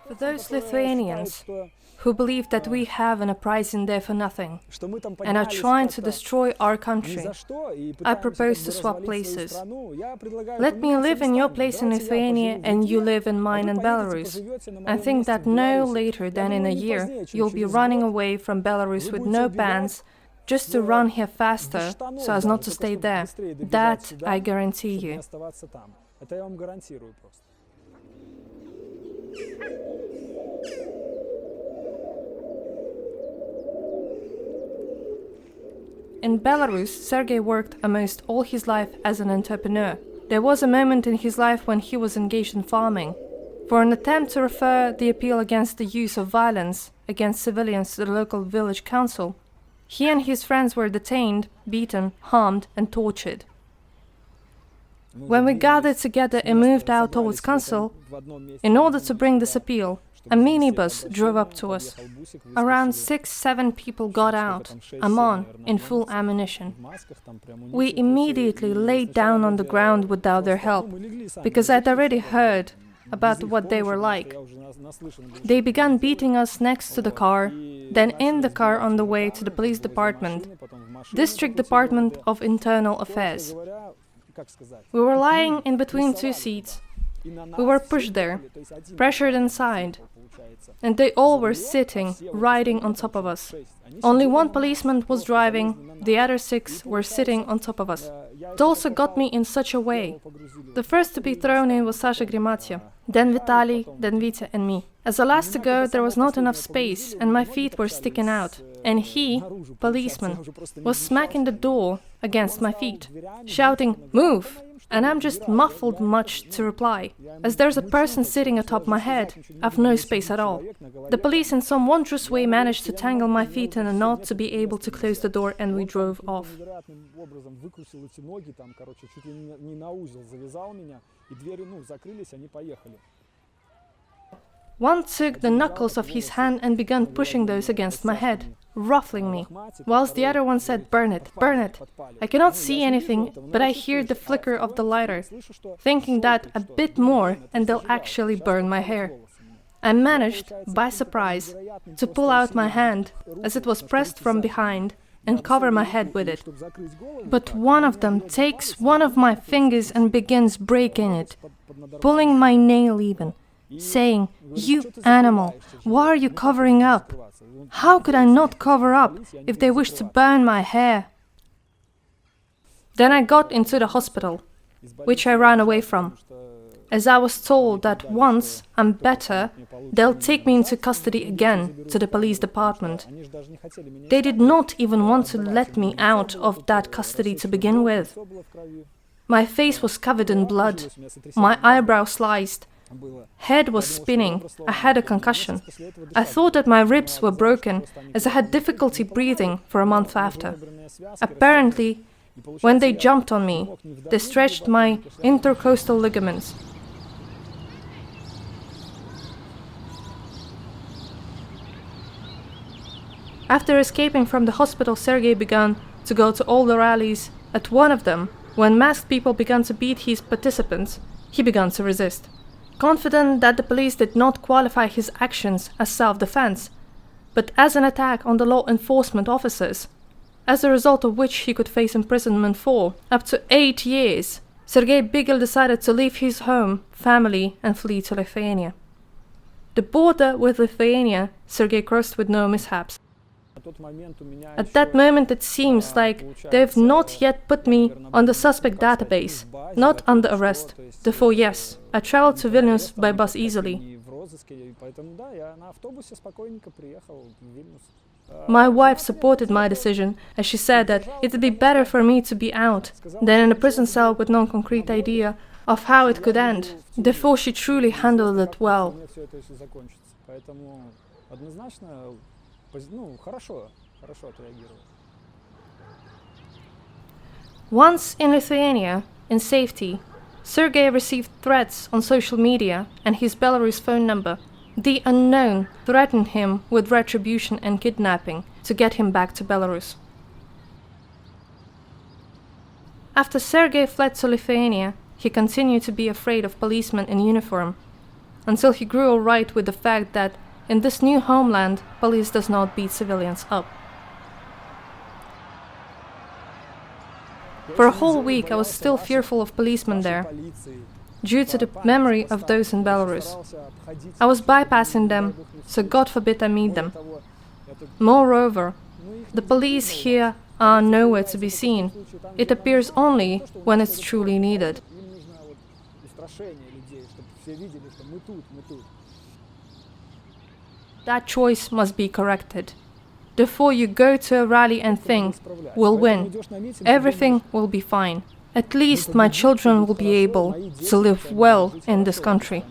For those Lithuanians who believe that we have an uprising there for nothing and are trying to destroy our country, I propose to swap places. Let me live in your place in Lithuania and you live in mine in Belarus. I think that no later than in a year you'll be running away from Belarus with no bans, just to run here faster so as not to stay there. That I guarantee you. In Belarus, Sergei worked almost all his life as an entrepreneur. There was a moment in his life when he was engaged in farming. For an attempt to refer the appeal against the use of violence against civilians to the local village council, he and his friends were detained, beaten, harmed and tortured. When we gathered together and moved out towards council, in order to bring this appeal, a minibus drove up to us. Around 6-7 people got out, Amon, in full ammunition. We immediately laid down on the ground without their help, because I'd already heard about what they were like. They began beating us next to the car, then in the car on the way to the police department, District Department of Internal Affairs. We were lying in between two seats. We were pushed there, pressured inside, and they all were sitting, riding on top of us. Only one policeman was driving, the other 6 were sitting on top of us. It also got me in such a way. The first to be thrown in was Sasha Grimatya, then Vitaly, then Vita and me. As the last to go, there was not enough space and my feet were sticking out. And he, policeman, was smacking the door against my feet, shouting, "Move!" And I'm just muffled much to reply. As there's a person sitting atop my head, I've no space at all. The police in some wondrous way managed to tangle my feet in a knot to be able to close the door and we drove off. One took the knuckles of his hand and began pushing those against my head, ruffling me, whilst the other one said, "Burn it, burn it." I cannot see anything, but I hear the flicker of the lighter, thinking that a bit more and they'll actually burn my hair. I managed, by surprise, to pull out my hand, as it was pressed from behind, and cover my head with it. But one of them takes one of my fingers and begins breaking it, pulling my nail even, saying, "You animal, why are you covering up? How could I not cover up if they wish to burn my hair?" Then I got into the hospital, which I ran away from, as I was told that once I'm better, they'll take me into custody again to the police department. They did not even want to let me out of that custody to begin with. My face was covered in blood, my eyebrow sliced, head was spinning, I had a concussion. I thought that my ribs were broken, as I had difficulty breathing for a month after. Apparently, when they jumped on me, they stretched my intercostal ligaments. After escaping from the hospital, Sergei began to go to all the rallies. At one of them, when masked people began to beat his participants, he began to resist. Confident that the police did not qualify his actions as self-defense, but as an attack on the law enforcement officers, as a result of which he could face imprisonment for up to 8 years, Sergei Bigel decided to leave his home, family, and flee to Lithuania. The border with Lithuania, Sergei crossed with no mishaps. At that moment it seems like they've not yet put me on the suspect database, not under arrest. Therefore, yes, I traveled to Vilnius by bus easily. My wife supported my decision, as she said that it would be better for me to be out than in a prison cell with no concrete idea of how it could end. Therefore, she truly handled it well. Once in Lithuania, in safety, Sergei received threats on social media and his Belarus phone number. The unknown threatened him with retribution and kidnapping to get him back to Belarus. After Sergei fled to Lithuania, he continued to be afraid of policemen in uniform, until he grew alright with the fact that in this new homeland, police does not beat civilians up. For a whole week I was still fearful of policemen there, due to the memory of those in Belarus. I was bypassing them, so God forbid I meet them. Moreover, the police here are nowhere to be seen. It appears only when it's truly needed. That choice must be corrected. Before you go to a rally and think, we'll win, everything will be fine. At least my children will be able to live well in this country.